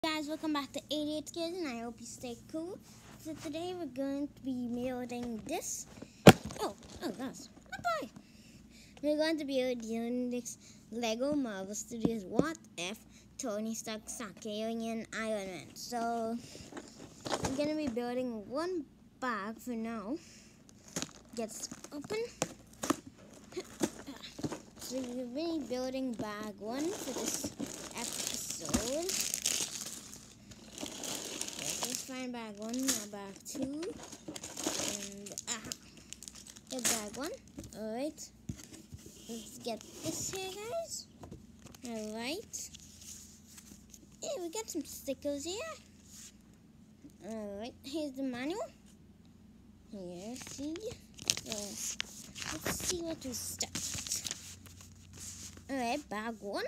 Guys, welcome back to 88 Kids, and I hope you stay cool. So today we're going to be building this. Oh gosh, bye. We're going to be building this Lego Marvel Studios What If Tony Stark Sakaarian Iron Man. So I'm gonna be building one bag for now. Gets open. So we'll be building bag 1 for this episode. Let's find bag 1, bag 2, and here's bag 1. Alright, let's get this here, guys. Alright, yeah, we got some stickers here. Alright, here's the manual. Here, see? Let's see what we start. Alright, bag 1.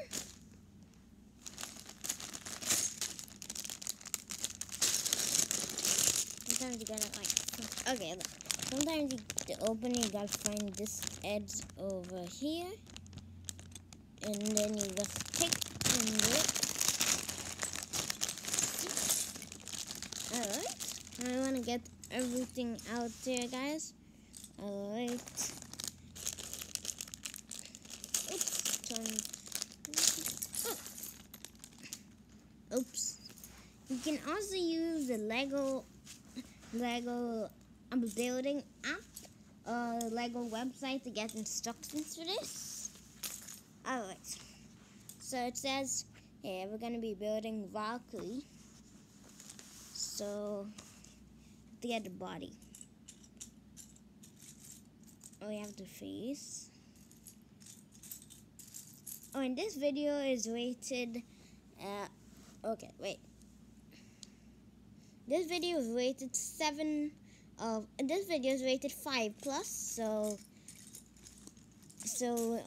Sometimes you gotta okay, look. Sometimes to open you gotta find this edge over here, and then you just pick and do it. Alright, I wanna get everything out there, guys. Alright. Oops. You can also use the Lego building app or Lego website to get instructions for this. Alright. So it says here we're gonna be building Valkyrie. So to get the body. We have the face. Oh, and this video is rated okay, wait. This video is rated this video is rated 5+, so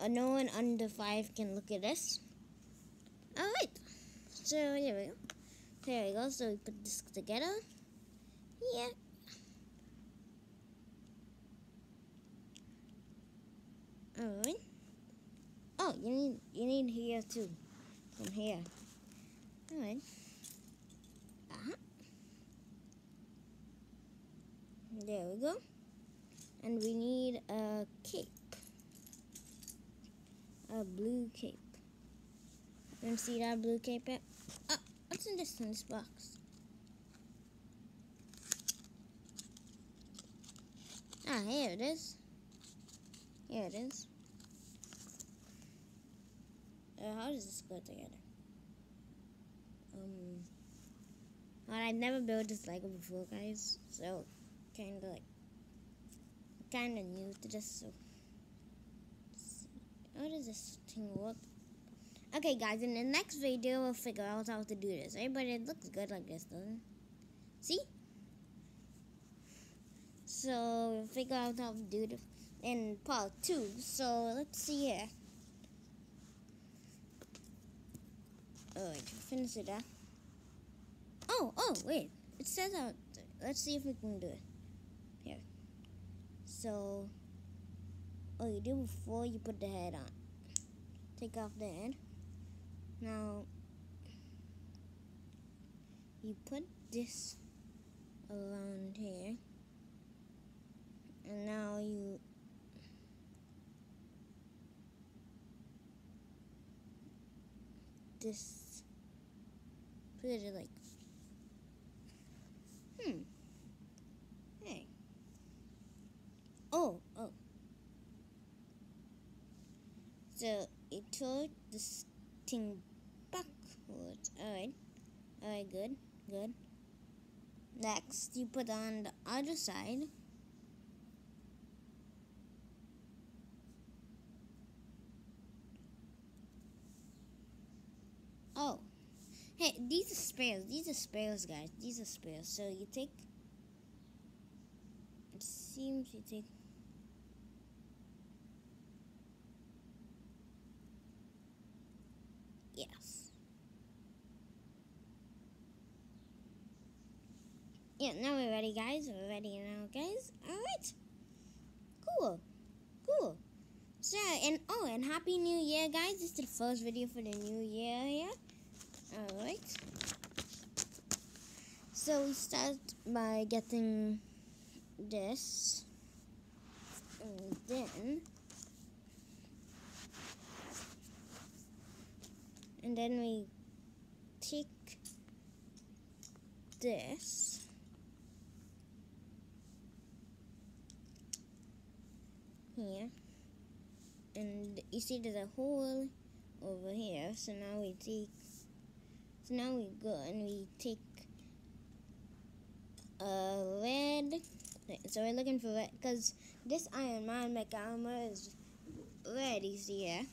no one under 5 can look at this. Alright. So here we go. There we go. So we put this together. Yeah. Alright. Oh, you need here too. From here. Alright. There we go. And we need a cape. A blue cape. You want to see that blue cape yet? Oh, what's in this box? Here it is. Here it is. How does this go together? Well, I've never built this Lego before, guys, so kinda new to this. So how does this thing work? Okay, guys, in the next video we'll figure out how to do this. Right? But it looks good like this, doesn't it? See? So we'll figure out how to do this in part 2. So let's see here. Alright, finish it up. Oh, wait. It says out there. Let's see if we can do it. Here. So, you do before you put the head on. Take off the head. Now, you put this around here. And now you put it like hey. Oh. So you throw this thing backwards. Alright, good. Next, you put on the other side. Oh. Hey, these are spares, guys. These are spares. So you take, it seems you take, yes. Yeah, now we're ready, guys. We're ready now, guys. Alright. Cool. So, and Happy New Year, guys. This is the first video for the new year here. Alright. So we start by getting this, and then we take this here, and you see there's a hole over here. So now we go and we take red. So we're looking for red because this Iron Man mecha armor is red. You see here.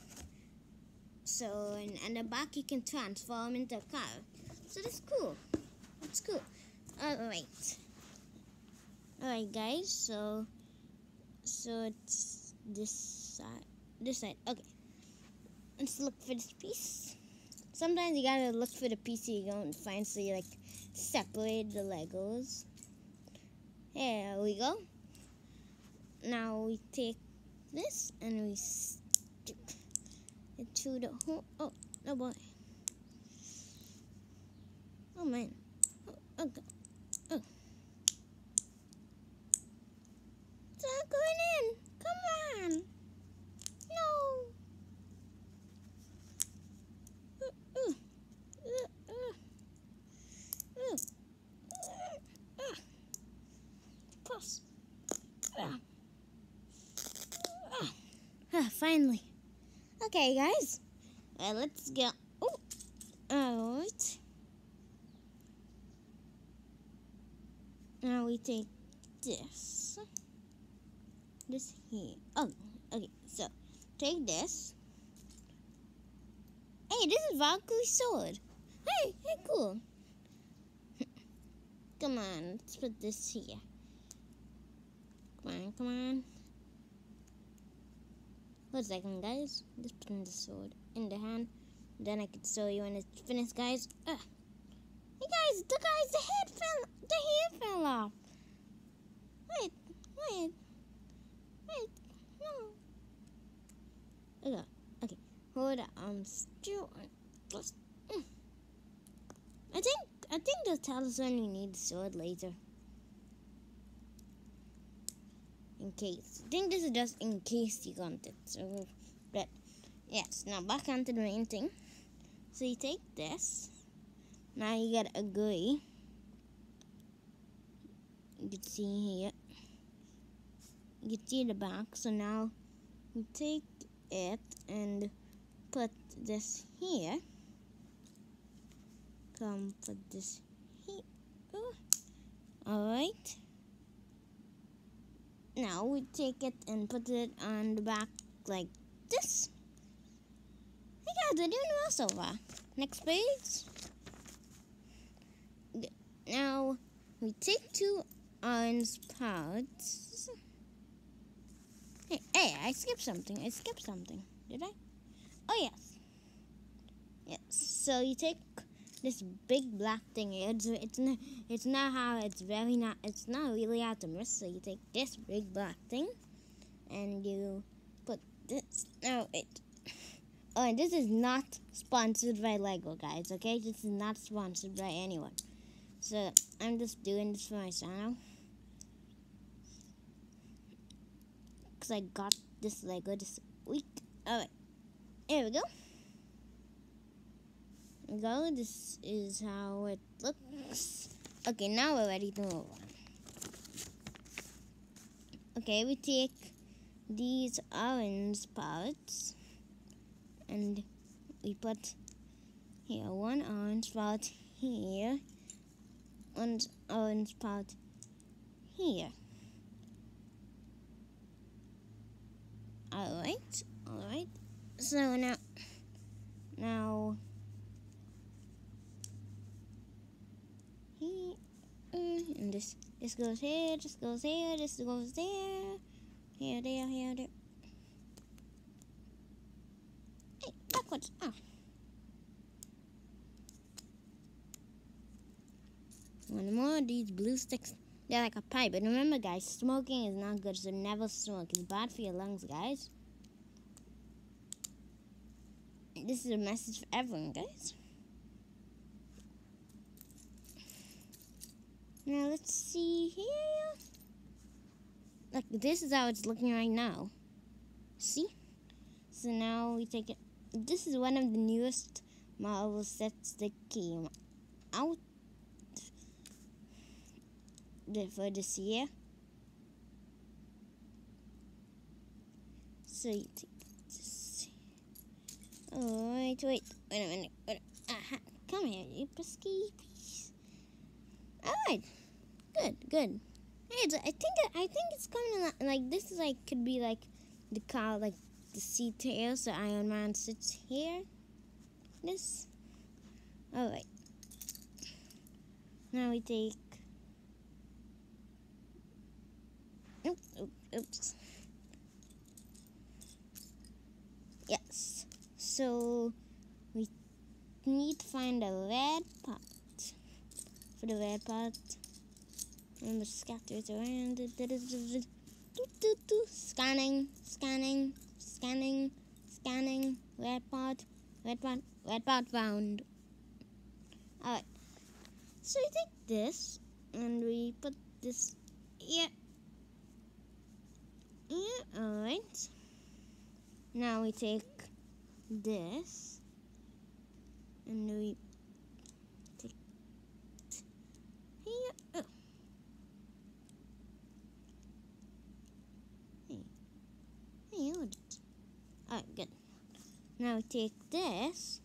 So and the back you can transform into a car. So that's cool. That's cool. Alright, guys. So it's this side. This side. Okay. Let's look for this piece. Sometimes you gotta look for the piece you don't find, so you like separate the Legos. Here we go. Now we take this and we stick it through the hole. Oh, no boy. Oh man. Oh, okay. Oh. It's not going in. Come on. No. Puss. Finally. Okay, guys. Let's go. Oh. Alright. Now we take this. This here. Oh, okay. So, take this. Hey, this is Valkyrie's sword. Hey, cool. Come on, let's put this here. Come on. One second, guys. Just putting the sword in the hand. Then I can show you when it's finished, guys. Hey, guys, the hair fell off. Wait, no. Okay, hold on. Still, I think they'll tell us when we need the sword later. In case. I think this is just in case you want it. So, but yes. Now back onto the main thing. So you take this. Now you gotta agree. You can see here. You can see the back. So now you take it and put this here. Put this here. Alright. Now we take it and put it on the back like this. Hey guys, we're doing well so far. Next page. Now we take two orange parts. Hey, I skipped something. Did I? Oh yes. Yes. So you take this big black thing here. It's not really hard to miss. So you take this big black thing and you put this. Oh wait. Oh, and this is not sponsored by Lego, guys. Okay, this is not sponsored by anyone. So I'm just doing this for my channel because I got this Lego this week. All right, here we go. This is how it looks. Okay, now we're ready to move on. Okay, we take these orange parts and we put here one orange part here, one orange part here. Alright. So now here, and this goes here, this goes here, this goes there, here, there. Hey, backwards. One more of these blue sticks. They're like a pipe. But remember, guys, smoking is not good, so never smoke. It's bad for your lungs, guys. This is a message for everyone, guys. Now let's see here. Like this is how it's looking right now. See? So now we take it. This is one of the newest Marvel sets that came out for this year. So you take this. Oh, wait a minute. Come here, you pesky piece. Alright, good. Hey, I think it's coming like this is like could be like the car, like the seat tail, so Iron Man sits here. This. Alright. Now we take. Oops. Yes. So we need to find a red part. For the red part, remember scatter it around. Scanning. Red part found. Alright. So we take this and we put this here. Alright. Now we take this and we take here. Oh. Hey, hold it. Alright, good. Now we take this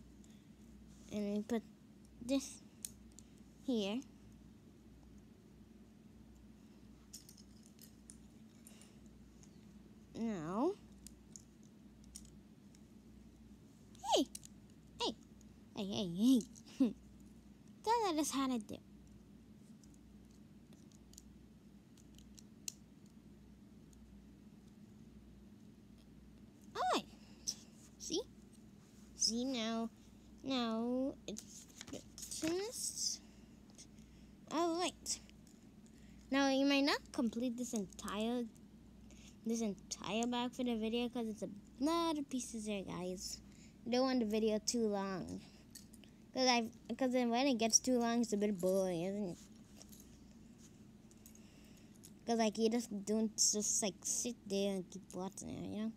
and we put this here. Now, hey, don't let us have it there. Alright, see now it's finished. Alright, now you might not complete this entire bag for the video because it's a lot of pieces here, guys. I don't want the video too long because then when it gets too long, it's a bit boring, isn't it? Because like you just don't just like sit there and keep watching it, you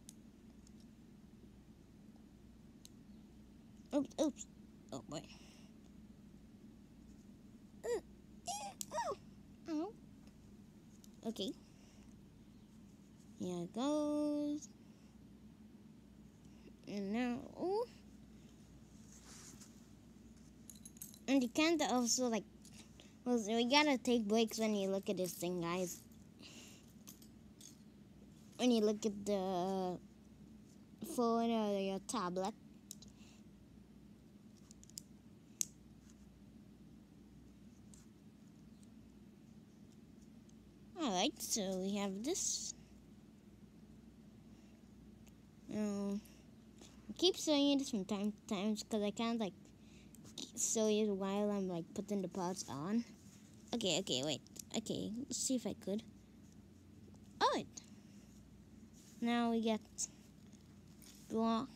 know. Oops. Oh boy. Ow. Okay. Here it goes. And now, and you can't also like, well, so we gotta take breaks when you look at this thing, guys. When you look at the phone or your tablet. Alright, so we have this. I keep showing you this from time to time because I can't like show you while I'm like putting the parts on. Okay, wait. Okay, let's see if I could. Alright. Now we get block.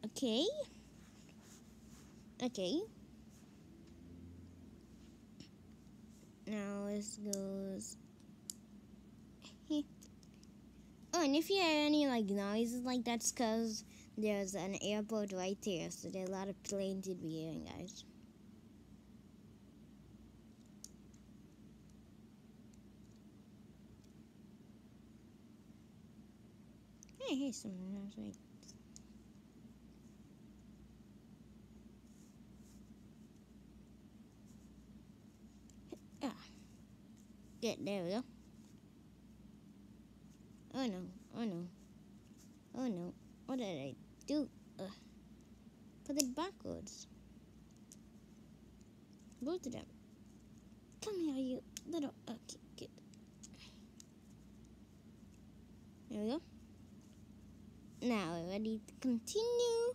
Okay. Now this goes here. Oh, and if you hear any like noises like that's because there's an airport right there, so there are a lot of planes you'd be hearing, guys. Hey, here's someone else, right? Good, there we go. Oh no. What did I do? Put it backwards. Both of them. Come here, you little... Okay, good. There we go. Now we're ready to continue.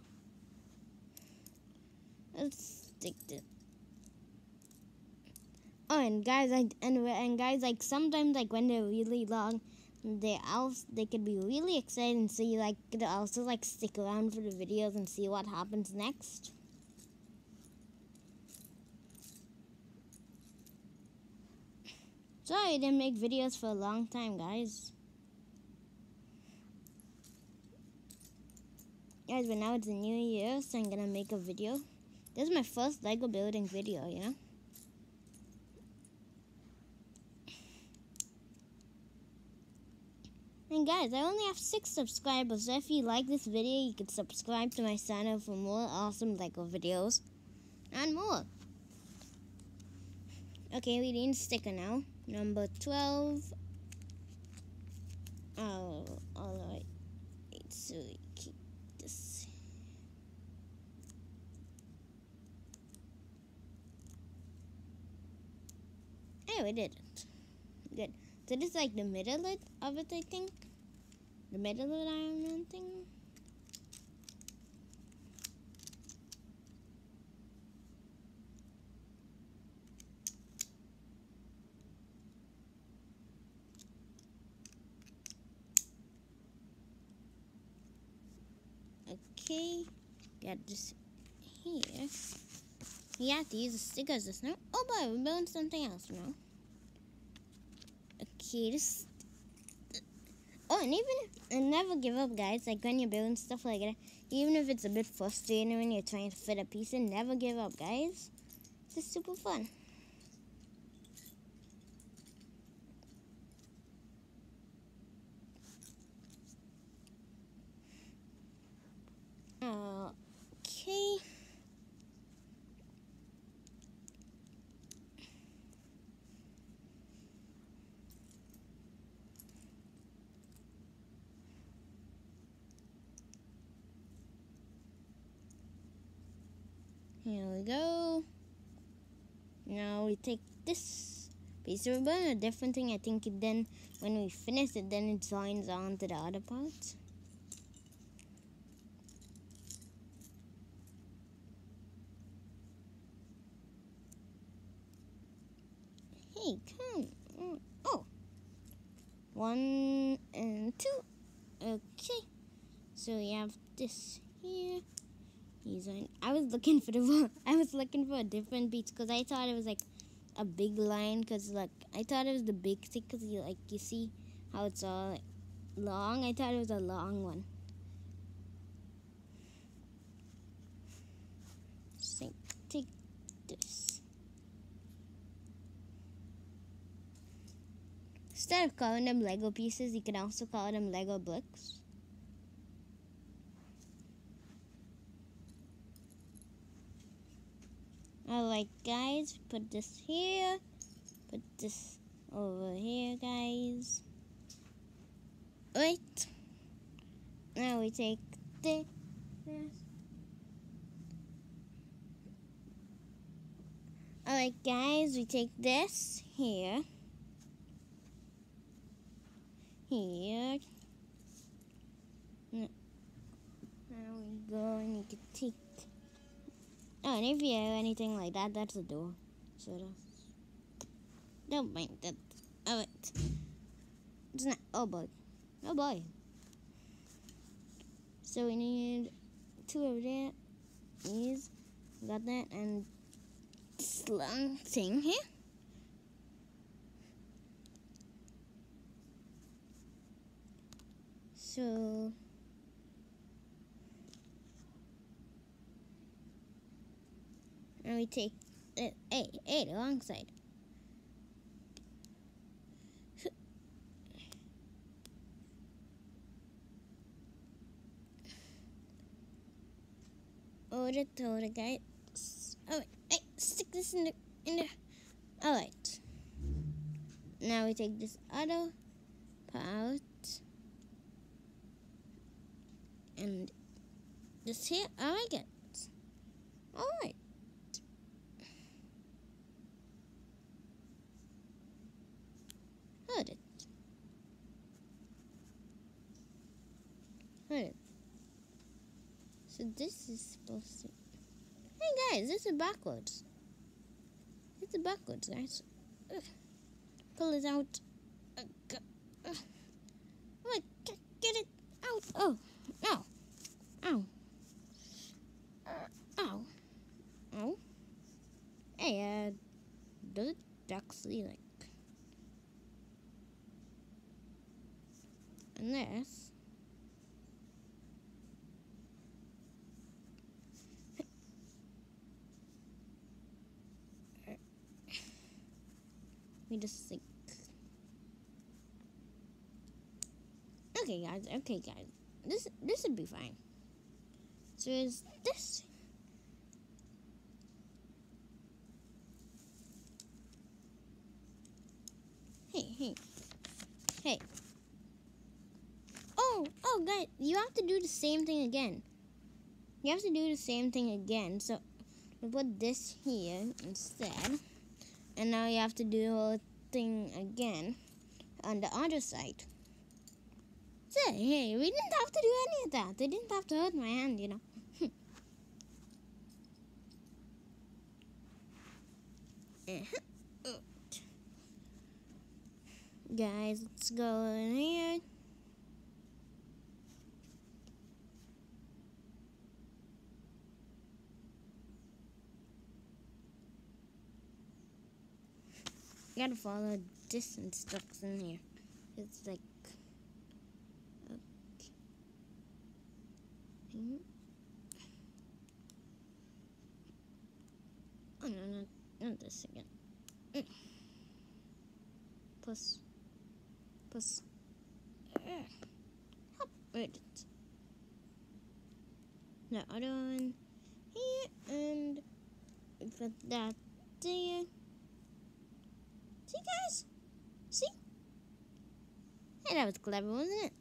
Let's stick this. Oh, and guys, like sometimes like when they're really long, they could be really exciting. So you like could also like stick around for the videos and see what happens next. Sorry I didn't make videos for a long time, guys. Guys, but now it's a new year, so I'm gonna make a video. This is my first Lego building video, you know? And guys, I only have 6 subscribers, so if you like this video, you can subscribe to my channel for more awesome Lego videos and more. Okay, we need a sticker now. Number 12. Oh, alright. So we keep this. Oh, we did it. Good. So this is like the middle of it, I think. The middle of the Iron Man thing. Okay, got this here. You have to use the stickers just now. Oh boy, we're building something else now. Okay, this. Oh, and never give up, guys. Like when you're building stuff like that, even if it's a bit frustrating when you're trying to fit a piece in, never give up, guys. It's just super fun. Okay. Here we go. Now we take this piece. So we're building a different thing. I think then when we finish it, then it joins on to the other part. Hey, come on. Oh. 1 and 2. Okay. So we have this here. I was looking for a different beach because I thought it was like a big line because like I thought it was the big stick because you see how it's all like, long. I thought it was a long one. So take this. Instead of calling them Lego pieces, you can also call them Lego blocks. Alright, guys, put this here. Put this over here, guys. Wait. Now we take this. Alright, guys, we take this here. Here. Now we go and you can take. Oh, and if you have anything like that, that's a door. So don't mind that. Alright. It's not. Oh boy. Oh boy. So we need 2 over there. These. Got that. And this long thing here. So. And we take the wrong side. Hold it, guys. Oh, hey, stick this in there. All right. Now we take this other part and this here. I like it. All right. Hold it. Hold it. So this is supposed to. Hey guys, this is backwards. It's backwards, guys. Pull it out. Oh, get it out. Oh, no. Ow. Ow. Ow. Hey, does it actually like And this. We just think. Okay, guys. This would be fine. So is this? Hey. Oh, guys, you have to do the same thing again. So we put this here instead. And now you have to do the whole thing again on the other side. So, hey, we didn't have to do any of that. They didn't have to hurt my hand, you know. Guys, let's go in here. You gotta follow this instruction here. It's like, okay. Oh no, not this again. Plus. Hop, wait. The other one here, and we put that there. See, guys? See? Hey, that was clever, wasn't it?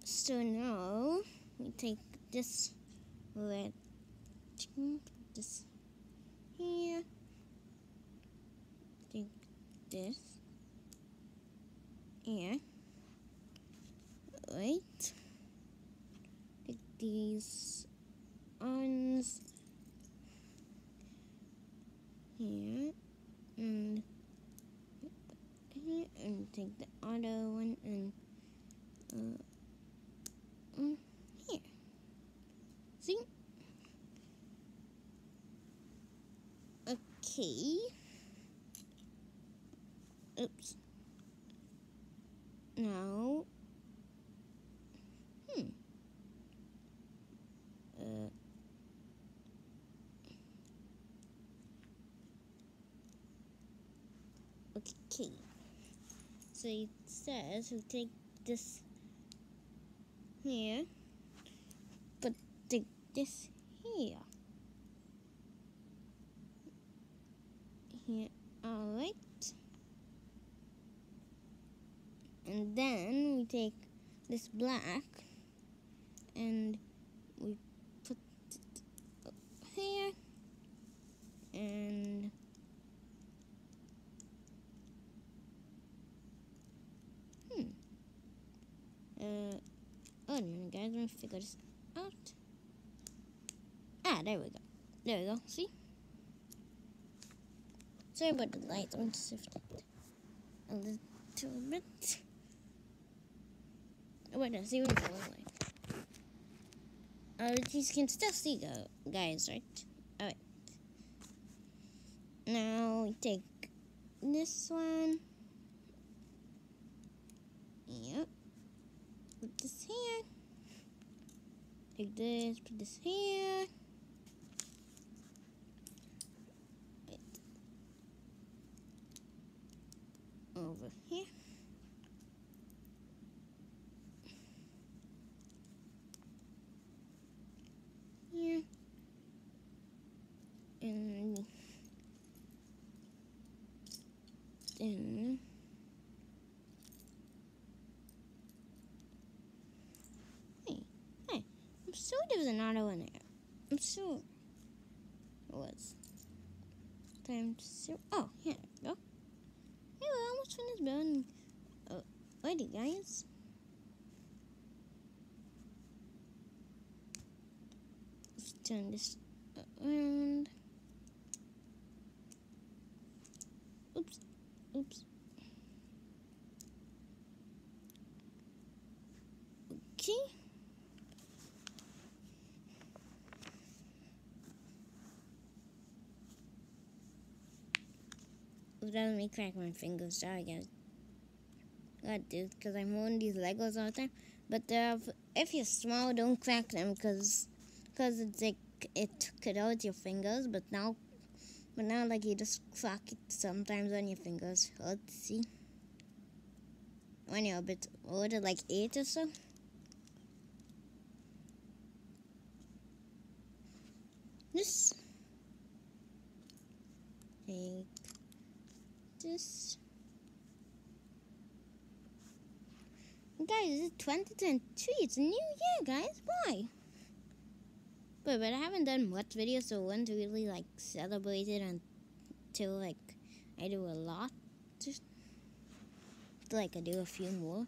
So now we take this red chicken, put this here. Take this here. Wait. Take these arms here and here, and take the other one and here. See? Okay. Oops. Now. Okay. So it says we take this here, but take this here. Here, alright. And then we take this black and we put it up here and oh no, guys, let me figure this out. There we go. See? Sorry about the light. I'm just shifting it a little bit. Oh wait, no, see what it's like. You can still see, guys, right? Alright. Now we take this one. Yep. Put this here. Take this, put this here. Wait. Over here. Here. And then I'm sure there was another one there. I'm sure it was. Time to see. Oh, here we go. Hey, we're almost finished building. Alrighty, guys. Let's turn this around. Oops. Okay. let me crack my fingers. Sorry, guys. God, dude, because I'm holding these Legos all the time. But if you're small, don't crack them, because it's like it took it out your fingers. But now like you just crack it sometimes on your fingers. Let's see. When you're a bit older, like 8 or so. This. Take this. Guys, it's 2023. It's a new year, guys. Why? But I haven't done much videos, so I wouldn't really like celebrate it until like I do a lot. Just like I do a few more.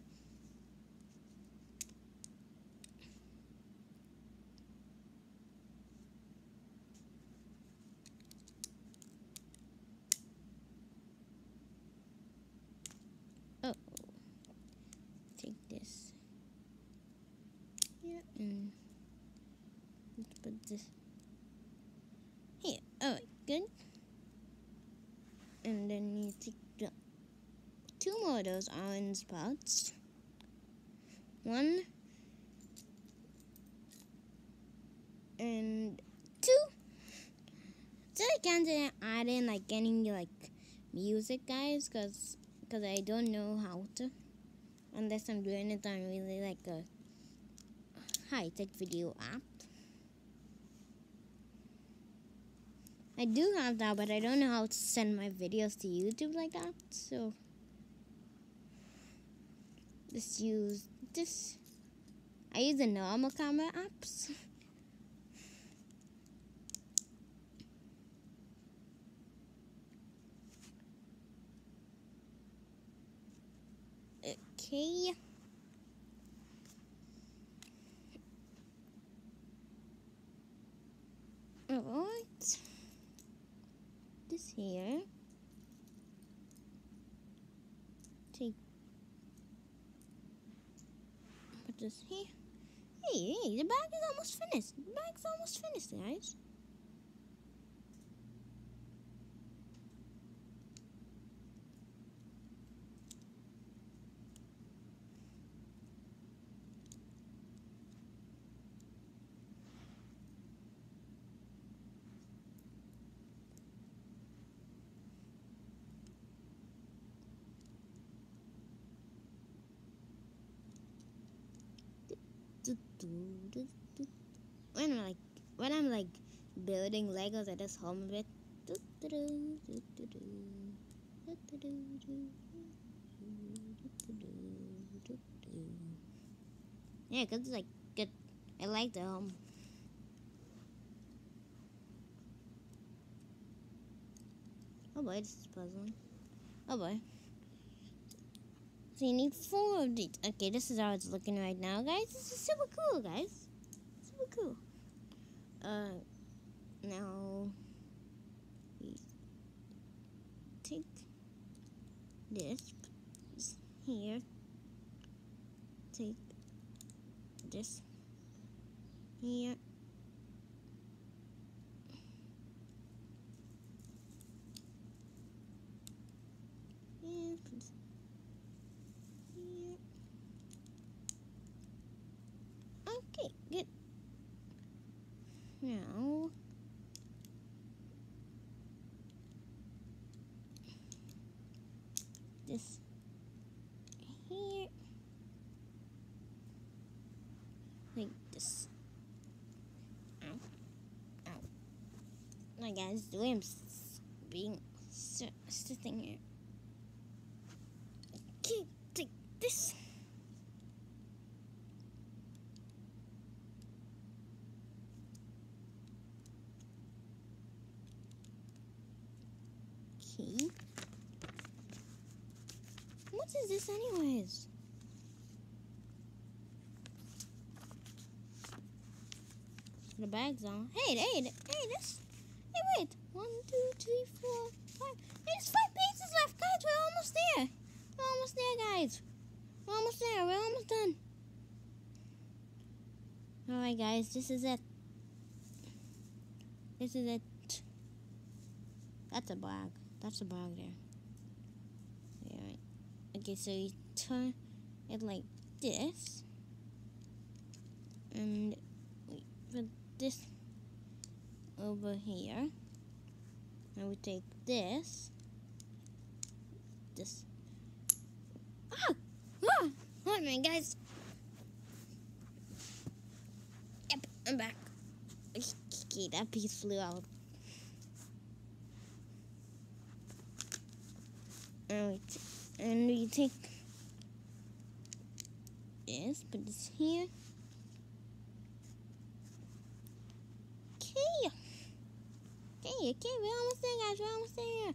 Oh, take this. Yeah, and let's put this here. Oh, good. And then you take the 2 more of those orange spots. 1 and 2. So I can't add in like any like music, guys, because I don't know how to, unless I'm doing it on really like a high-tech video app. I do have that, but I don't know how to send my videos to YouTube like that. So just use this. I use the normal camera apps. Okay. Alright. This here. Take. Put this here. Hey, the bag is almost finished. The bag's almost finished, guys. When I'm like building Legos, I just hum a bit. Yeah, cause it's like good. I like the hum. Oh boy, this is puzzling. Oh boy. So you need 4 of these. Okay, this is how it's looking right now, guys. This is super cool, guys. Super cool. Now we take this here. Take this here. And put this here. Okay, good. Now this here, like this. Ow, ow. My guys, the way I'm being sitting here. Okay, take this. Okay. What is this anyways? The bag's on. Hey, this. Hey, wait. 1, 2, 3, 4, 5. There's 5 pages left, guys. We're almost there. We're almost there, guys. We're almost there. We're almost done. Alright, guys. This is it. This is it. That's a bag. That's a bag there. Okay, so you turn it like this, and we put this over here, and we take this. Ah! Ah! Hold on, guys. Yep, I'm back. Okay, that piece flew out. And we take this, put this here. Okay, we're almost there, guys. We're almost there.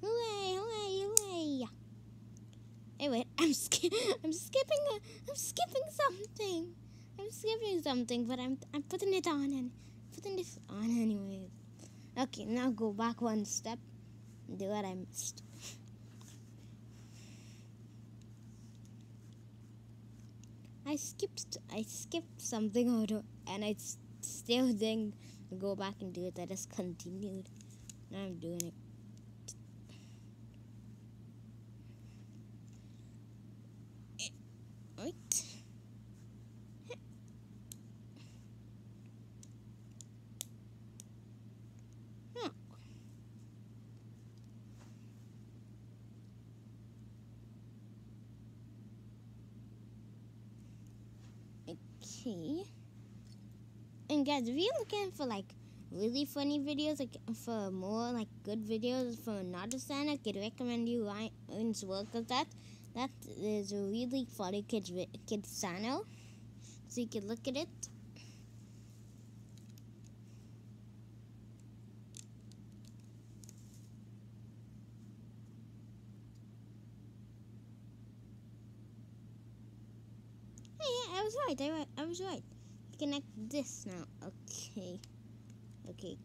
Hooray, hooray, hooray. Hey, wait, I'm skipping something. I'm skipping something, but I'm putting it on and putting this on anyways. Okay, now go back one step and do what I missed. I skipped something out, and I still didn't go back and do it. I just continued. Now I'm doing it. Right. Okay. And guys, if you're looking for like really funny videos, like for more like good videos for another channel, I could recommend you Ryan's work of that. That is a really funny kids channel, so you can look at it. Hey, yeah, I was right. Connect this now. Okay,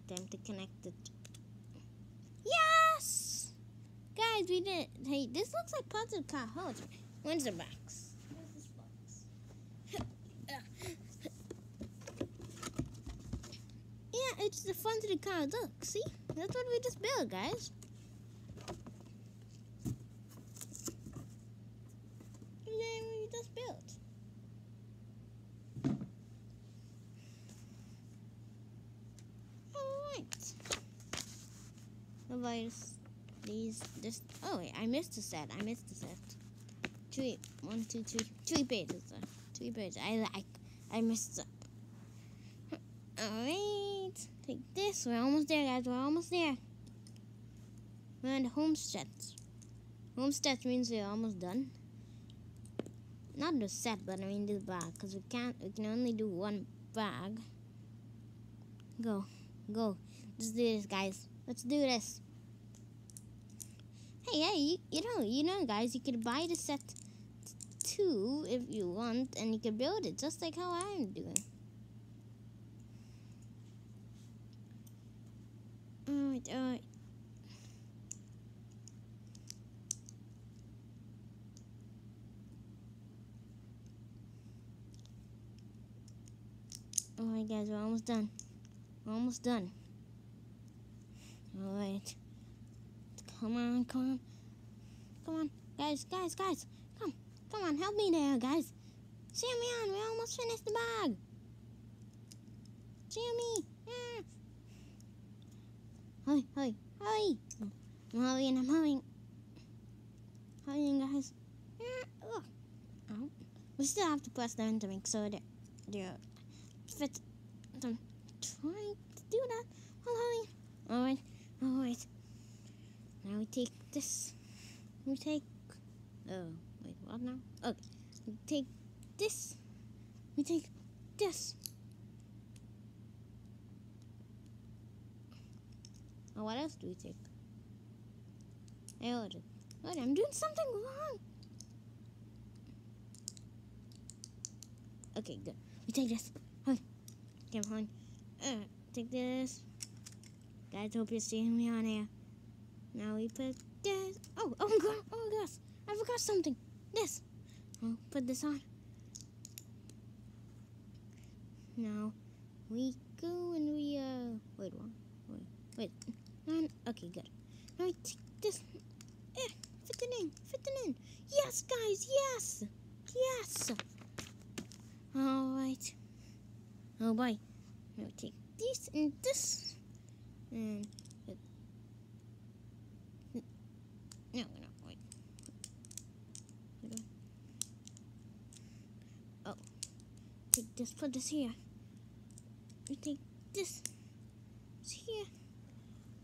time to connect it. Yes! Guys, we did it. Hey, this looks like parts of the car. Oh, when's the box? Where's this box? Yeah, it's the front of the car. Look, see? That's what we just built, guys. We just built. This. Oh wait, I missed a set. Three pages. 3 pages. I missed it. Alright, take this. We're almost there, guys. We're almost there. We're on the homestead. Homestead means we're almost done. Not the set, but I mean this bag, because we can only do one bag. Go. Let's do this, guys. Let's do this. Hey, you know, guys, you could buy the set 2 if you want, and you can build it just like how I'm doing. Alright. Alright, guys, we're almost done. Alright. Come on. Guys. Come on, help me there, guys. Sakaarian, we almost finished the bag. Sammy. Yeah. Hurry. I'm hurrying. Hurrying, guys. Yeah. Oh. We still have to press them to make sure that they're fit. I'm trying to do that. Alright. Now we take this. Oh, wait, what now? Okay. We take this. Oh, what else do we take? I'm doing something wrong. Okay, good. We take this. Come on. Take this. Guys, hope you're seeing me on here. Now we put this. Oh gosh. I forgot something. This. I'll put this on. Now we go and we wait. Okay, good. Now we take this. Fit it in. Yes, guys, yes! Yes! Alright. Oh boy. I'll take this and this. And no, wait. Oh. Take this, put this here. We take this. It's here.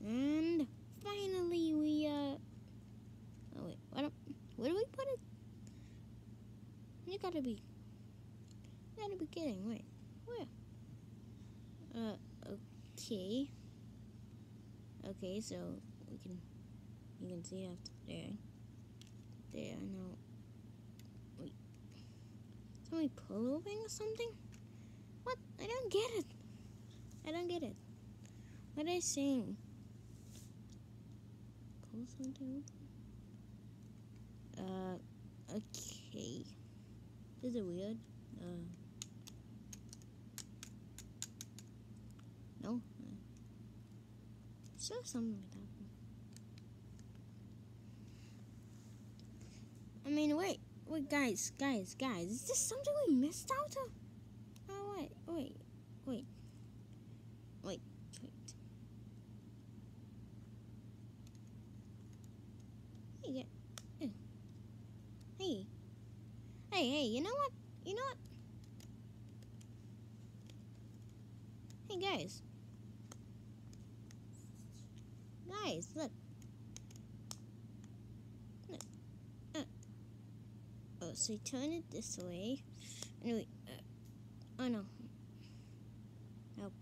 And finally we oh wait, where do we put it? You gotta be kidding. Wait, where? Okay. Okay, so you can see after there. Now, wait. Somebody pulling or something? What? I don't get it. What are they saying? Pull something open? Okay. This is weird. No. So something would happen. I mean, wait, guys. Is this something we missed out on? Oh, wait. Hey, you know what? Hey, guys, look. Oh, so turn it this way. Anyway, oh no. Help.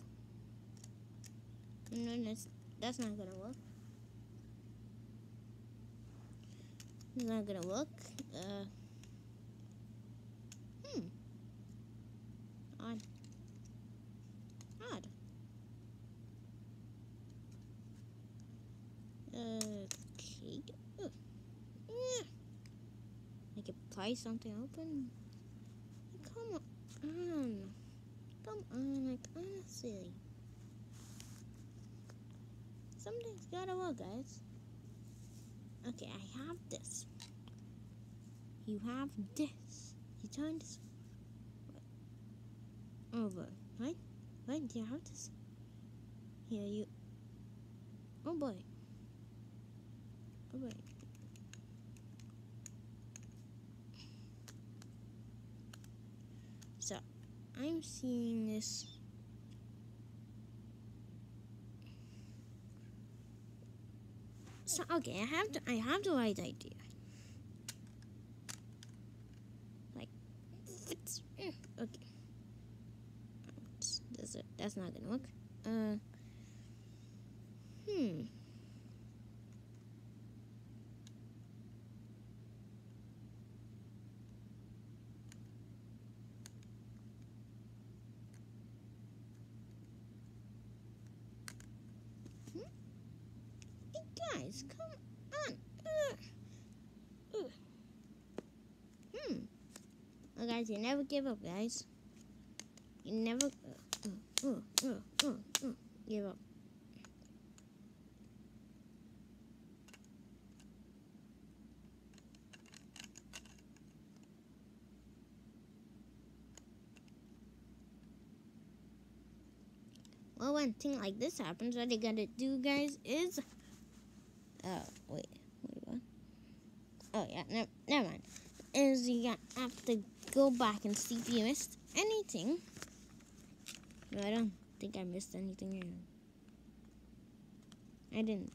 No, that's not gonna work. It's not gonna work. Odd. Okay. Yeah. I can pry something open. Come on, like honestly. Something's gotta work, guys. Okay, I have this. You have this. You turn this over, right? Right? Do you have this? Here, you. Oh boy. So, I'm seeing this. So, okay, I have the right idea. Like, okay. That's not gonna work. Hey guys, come on. Well, guys, you never give up, guys. You never give up. Well, when thing like this happens, what you gotta do, guys, is wait, what? Oh yeah, never mind. Is you have to go back and see if you missed anything. No, I don't think I missed anything here. I didn't.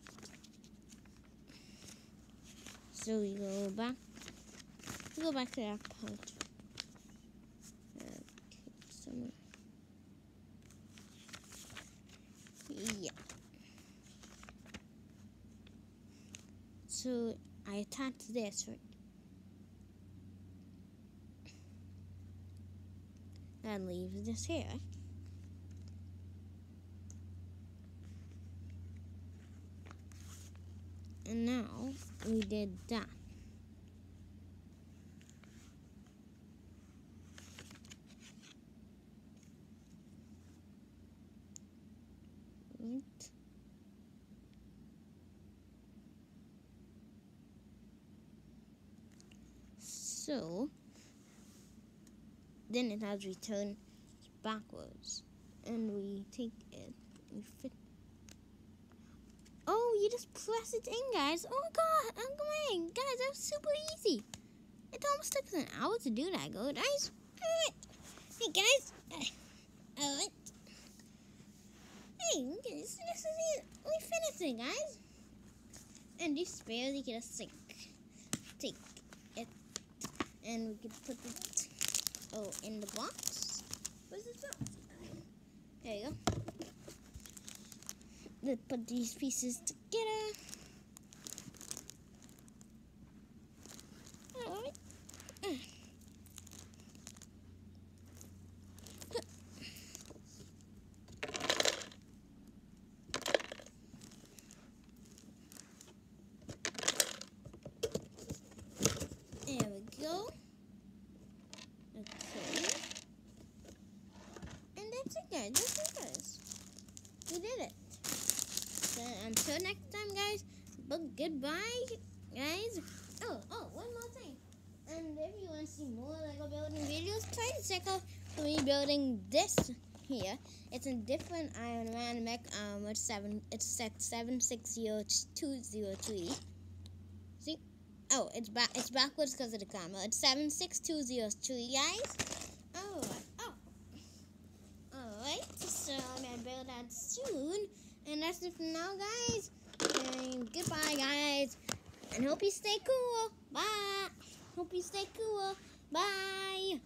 So we go back. We go back to that part. Okay, somewhere. Yeah. So I attached this, right? And leave this here. And now we did that. Right. So then it has returned backwards, and we take it, we fit. Oh, you just press it in, guys. Oh god, I'm going, guys. That was super easy. It almost took us an hour to do that, guys. Alright, hey guys. Alright. Hey, this is it. We finished it, guys. And this spare, you can just take it, and we can put it in the box. Where's this box? There you go. Let's put these pieces together. Alright. There we go. Okay. And that's it, guys. That's it, guys. We did it. So until next time, guys. But goodbye, guys. Oh, one more thing. And if you want to see more Lego building videos, try to check out me building this here. It's a different Iron Man mech. It's set 760203. See? Oh, it's backwards because of the camera. It's 76203, guys. Alright, so I'm gonna build that soon. And that's it for now, guys. And goodbye, guys. And hope you stay cool. Bye. Hope you stay cool. Bye.